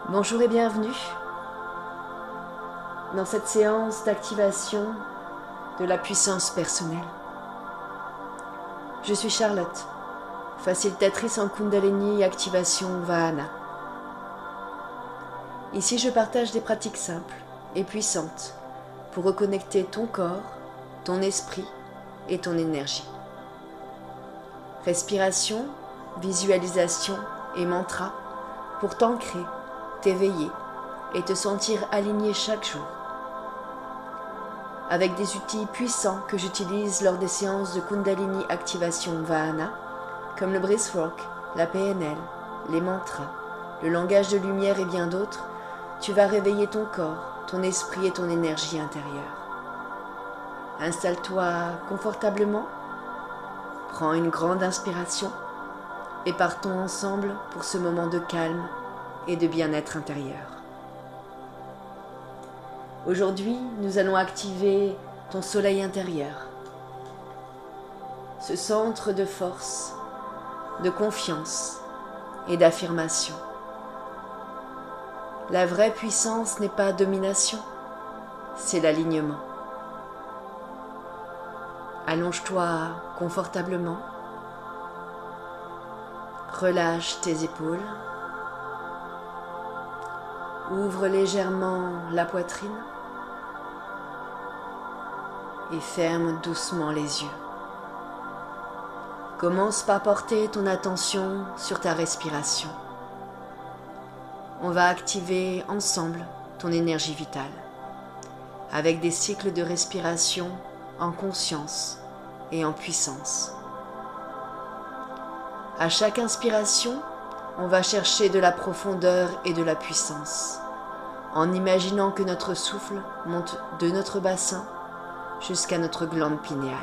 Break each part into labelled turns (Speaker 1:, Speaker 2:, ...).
Speaker 1: Bonjour et bienvenue dans cette séance d'activation de la puissance personnelle. Je suis Charlotte, facilitatrice en Kundalini et activation Vahana. Ici, je partage des pratiques simples et puissantes pour reconnecter ton corps, ton esprit et ton énergie. Respiration, visualisation et mantra pour t'ancrer, t'éveiller et te sentir aligné chaque jour. Avec des outils puissants que j'utilise lors des séances de Kundalini Activation Vahana, comme le Breathwork, la PNL, les mantras, le langage de lumière et bien d'autres, tu vas réveiller ton corps, ton esprit et ton énergie intérieure. Installe-toi confortablement, prends une grande inspiration et partons ensemble pour ce moment de calme et de bien-être intérieur. Aujourd'hui, nous allons activer ton soleil intérieur, ce centre de force, de confiance et d'affirmation. La vraie puissance n'est pas domination, c'est l'alignement. Allonge-toi confortablement, relâche tes épaules, ouvre légèrement la poitrine et ferme doucement les yeux. Commence par porter ton attention sur ta respiration. On va activer ensemble ton énergie vitale avec des cycles de respiration en conscience et en puissance. À chaque inspiration, on va chercher de la profondeur et de la puissance, en imaginant que notre souffle monte de notre bassin jusqu'à notre glande pinéale.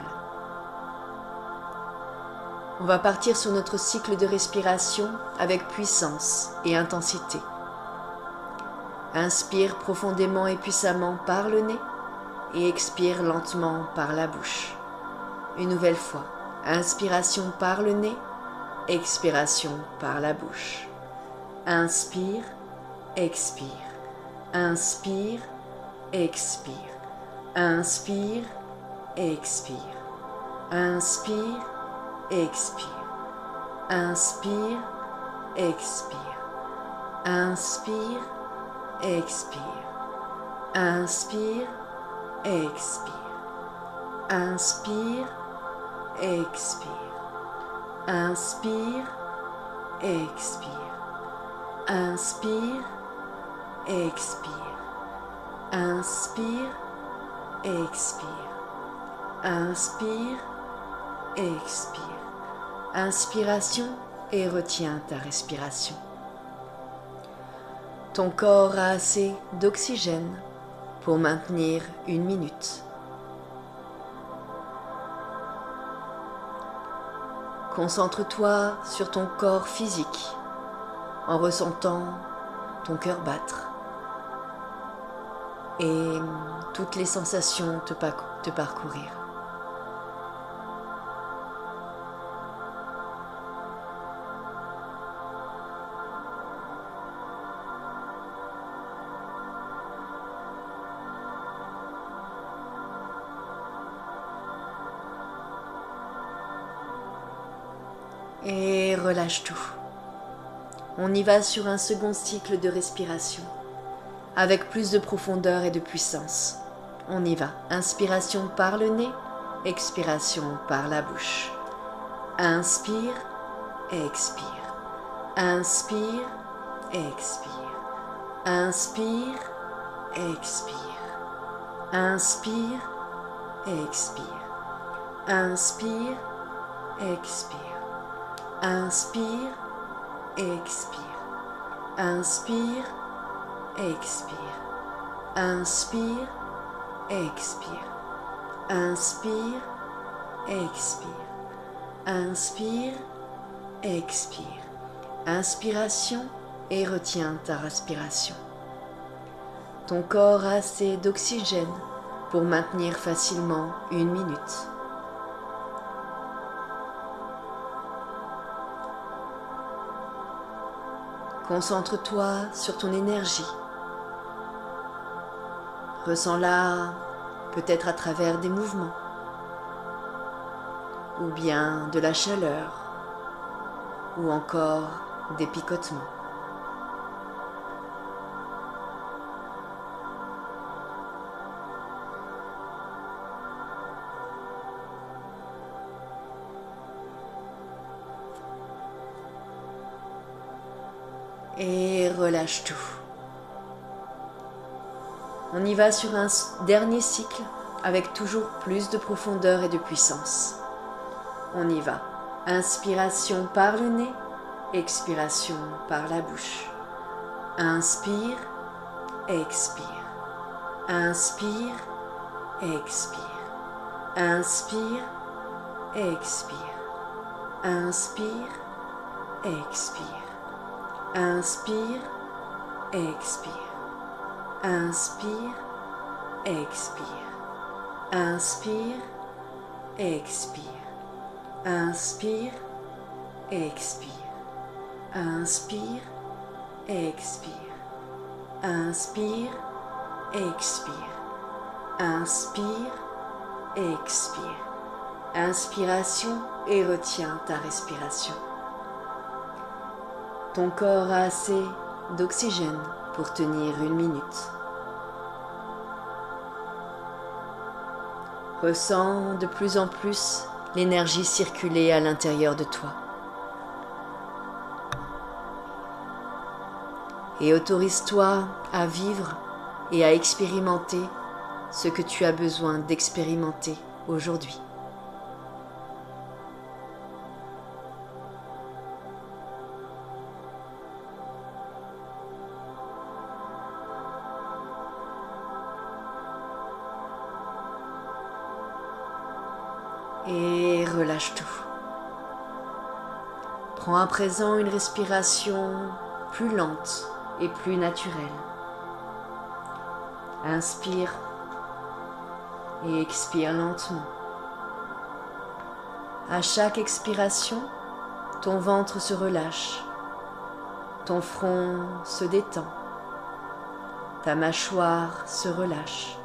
Speaker 1: On va partir sur notre cycle de respiration avec puissance et intensité. Inspire profondément et puissamment par le nez et expire lentement par la bouche. Une nouvelle fois, inspiration par le nez, expiration par la bouche. Inspire, expire. Inspire, expire. Inspire, expire. Inspire, expire. Inspire, expire. Inspire, expire. Inspire, expire. Inspire, expire. Inspire, expire. Inspire, expire. Inspire, expire. Inspire, expire. Inspiration et retiens ta respiration. Ton corps a assez d'oxygène pour maintenir 1 minute. Concentre-toi sur ton corps physique en ressentant ton cœur battre et toutes les sensations te parcourir. Et relâche tout. On y va sur un second cycle de respiration, avec plus de profondeur et de puissance. On y va. Inspiration par le nez, expiration par la bouche. Inspire, expire. Inspire, expire. Inspire, expire. Inspire, expire. Inspire, expire. Inspire, expire. Inspire, expire. Inspire, expire. Inspire, expire. Inspire, expire. Inspiration et retiens ta respiration. Ton corps a assez d'oxygène pour maintenir facilement 1 minute. Concentre-toi sur ton énergie. Ressens-la peut-être à travers des mouvements ou bien de la chaleur ou encore des picotements. Et relâche tout. On y va sur un dernier cycle avec toujours plus de profondeur et de puissance. On y va. Inspiration par le nez, expiration par la bouche. Inspire, expire. Inspire, expire. Inspire, expire. Inspire, expire. Inspire, expire. Inspire, expire. Inspire, expire. Inspire, expire. Inspire, expire. Inspire, expire. Inspire, expire. Inspiration et retiens ta respiration. Ton corps a assez d'oxygène pour tenir 1 minute. Ressens de plus en plus l'énergie circuler à l'intérieur de toi. Et autorise-toi à vivre et à expérimenter ce que tu as besoin d'expérimenter aujourd'hui. Et relâche tout. Prends à présent une respiration plus lente et plus naturelle. Inspire et expire lentement. À chaque expiration, ton ventre se relâche, ton front se détend, ta mâchoire se relâche,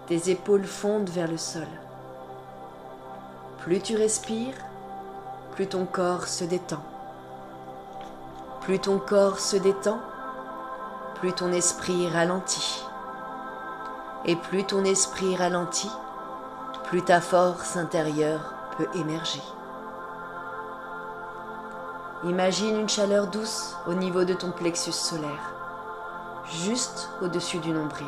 Speaker 1: tes épaules fondent vers le sol. Plus tu respires, plus ton corps se détend. Plus ton corps se détend, plus ton esprit ralentit. Et plus ton esprit ralentit, plus ta force intérieure peut émerger. Imagine une chaleur douce au niveau de ton plexus solaire, juste au-dessus du nombril.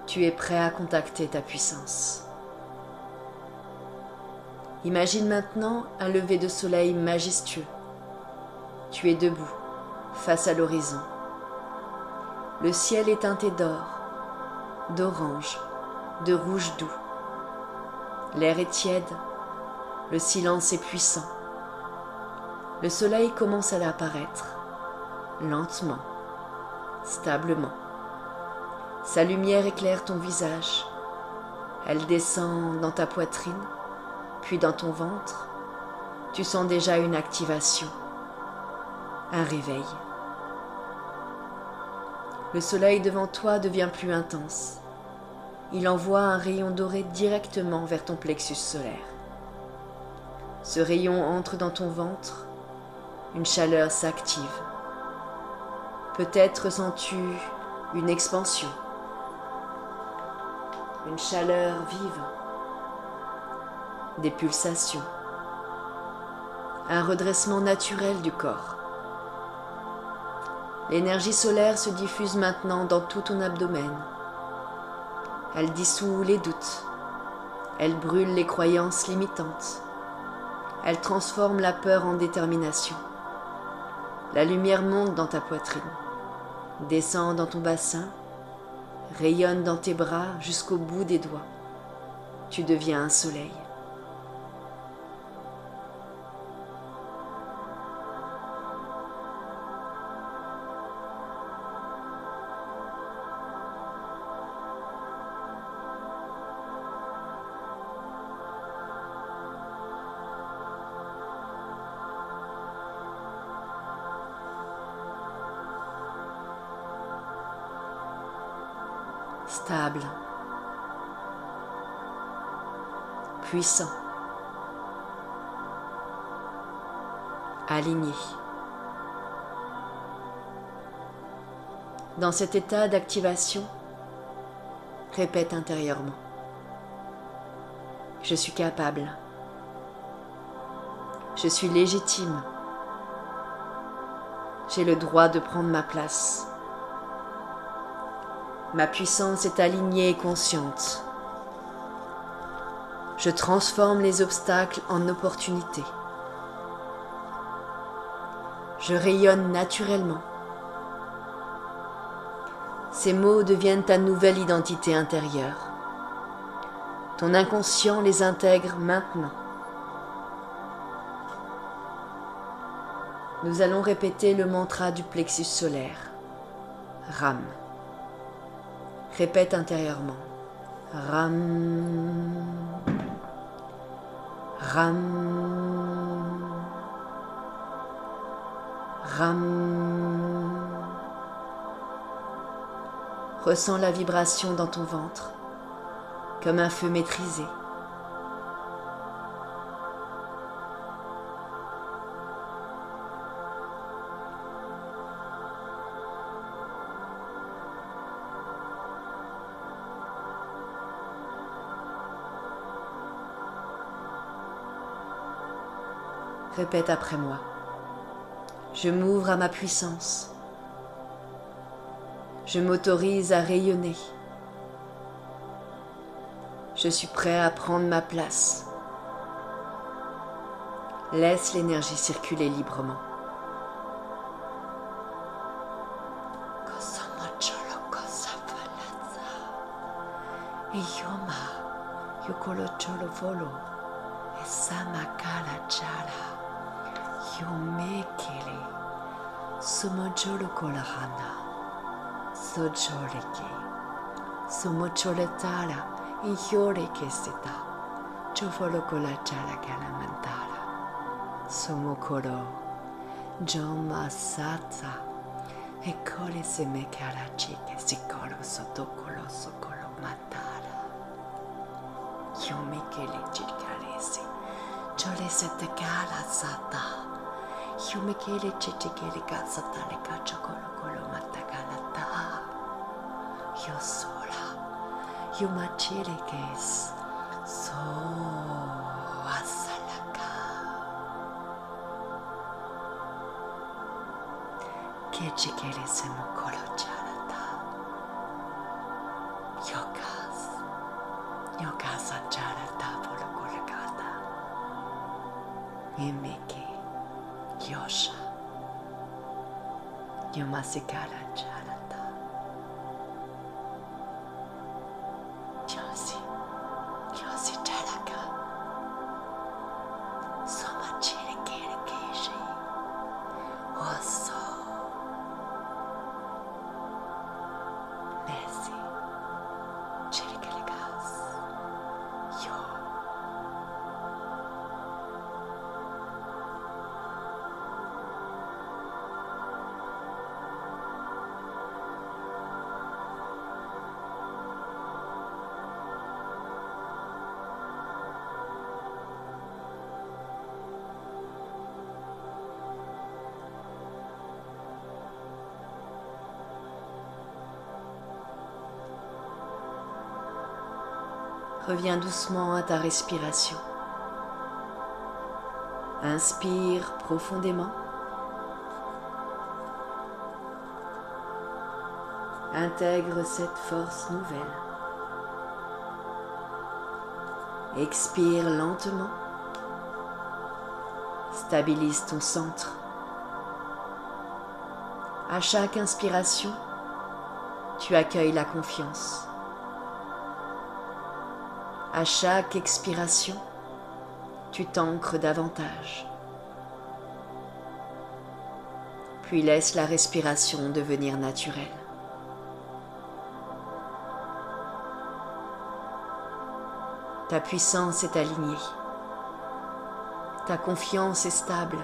Speaker 1: Tu es prêt à contacter ta puissance. Imagine maintenant un lever de soleil majestueux. Tu es debout, face à l'horizon. Le ciel est teinté d'or, d'orange, de rouge doux. L'air est tiède, le silence est puissant. Le soleil commence à apparaître, lentement, stablement. Sa lumière éclaire ton visage. Elle descend dans ta poitrine, puis dans ton ventre. Tu sens déjà une activation, un réveil. Le soleil devant toi devient plus intense. Il envoie un rayon doré directement vers ton plexus solaire. Ce rayon entre dans ton ventre, une chaleur s'active. Peut-être ressens-tu une expansion. Une chaleur vive, des pulsations, un redressement naturel du corps. L'énergie solaire se diffuse maintenant dans tout ton abdomen. Elle dissout les doutes, elle brûle les croyances limitantes, elle transforme la peur en détermination. La lumière monte dans ta poitrine, descend dans ton bassin, rayonne dans tes bras jusqu'au bout des doigts. Tu deviens un soleil. stable, puissant, aligné. Dans cet état d'activation, répète intérieurement. Je suis capable. Je suis légitime. J'ai le droit de prendre ma place. Ma puissance est alignée et consciente. Je transforme les obstacles en opportunités. Je rayonne naturellement. Ces mots deviennent ta nouvelle identité intérieure. Ton inconscient les intègre maintenant. Nous allons répéter le mantra du plexus solaire. Ram. Répète intérieurement. Ram. Ram. Ram. Ressens la vibration dans ton ventre, comme un feu maîtrisé. Répète après moi. Je m'ouvre à ma puissance. Je m'autorise à rayonner. Je suis prêt à prendre ma place. Laisse l'énergie circuler librement. Sojoreke, somocholetala, iyoreke seta, chofolokola chala galamantala, somokoro, joma sata, ekole se mekara chike, sikolo sotokolo sokolo matala, yomekele chikarese, chole sete kala sata, yomekele chitikele kasata le kachokolo kolo matakala. Yo sola, yo machirekes, so asalaka. Kechikele se mokolo charata. Yokas charata polokolakata. Emeke, yosha, yomasikara charata. Reviens doucement à ta respiration. Inspire profondément. Intègre cette force nouvelle. Expire lentement. Stabilise ton centre. À chaque inspiration, tu accueilles la confiance. À chaque expiration, tu t'ancres davantage. Puis laisse la respiration devenir naturelle. Ta puissance est alignée. Ta confiance est stable.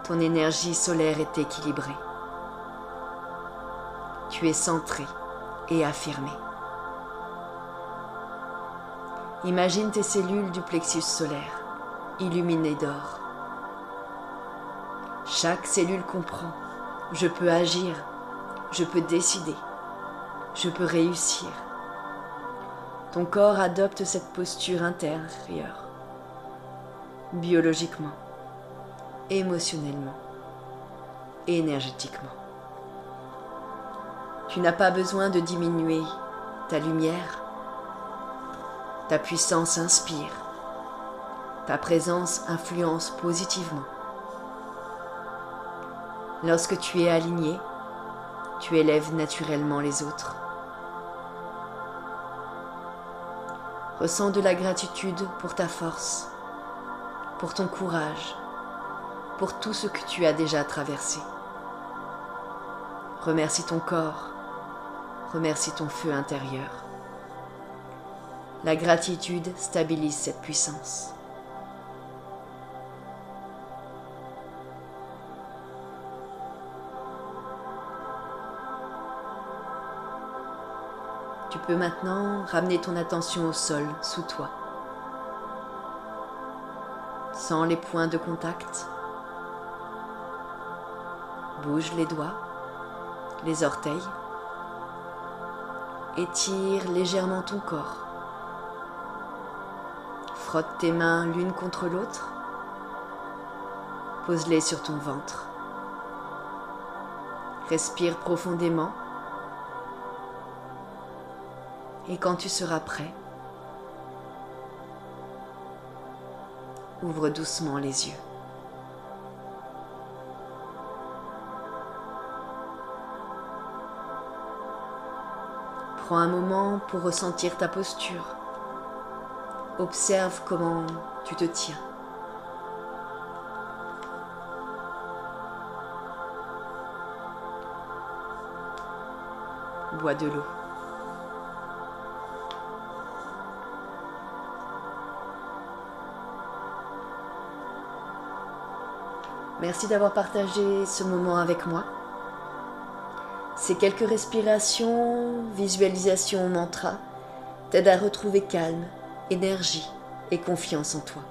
Speaker 1: Ton énergie solaire est équilibrée. Tu es centré, et affirmé. Imagine tes cellules du plexus solaire, illuminées d'or. Chaque cellule comprend, je peux agir, je peux décider, je peux réussir. Ton corps adopte cette posture intérieure, biologiquement, émotionnellement, énergétiquement. Tu n'as pas besoin de diminuer ta lumière. Ta puissance inspire. Ta présence influence positivement. Lorsque tu es aligné, tu élèves naturellement les autres. Ressens de la gratitude pour ta force, pour ton courage, pour tout ce que tu as déjà traversé. Remercie ton corps, remercie ton feu intérieur. La gratitude stabilise cette puissance. Tu peux maintenant ramener ton attention au sol sous toi. Sens les points de contact. Bouge les doigts, les orteils. Étire légèrement ton corps. Frotte tes mains l'une contre l'autre. Pose-les sur ton ventre. Respire profondément. Et quand tu seras prêt, ouvre doucement les yeux. Prends un moment pour ressentir ta posture. Observe comment tu te tiens. Bois de l'eau. Merci d'avoir partagé ce moment avec moi. Ces quelques respirations, visualisations, mantras t'aident à retrouver calme, énergie et confiance en toi.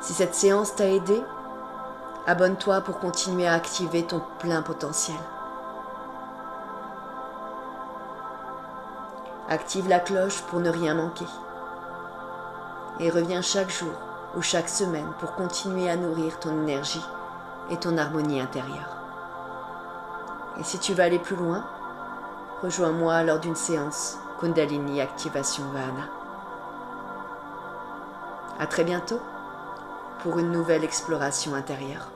Speaker 1: Si cette séance t'a aidé, abonne-toi pour continuer à activer ton plein potentiel. Active la cloche pour ne rien manquer. Et reviens chaque jour ou chaque semaine pour continuer à nourrir ton énergie et ton harmonie intérieure. Et si tu veux aller plus loin, rejoins-moi lors d'une séance Kundalini Activation Vahana. À très bientôt pour une nouvelle exploration intérieure.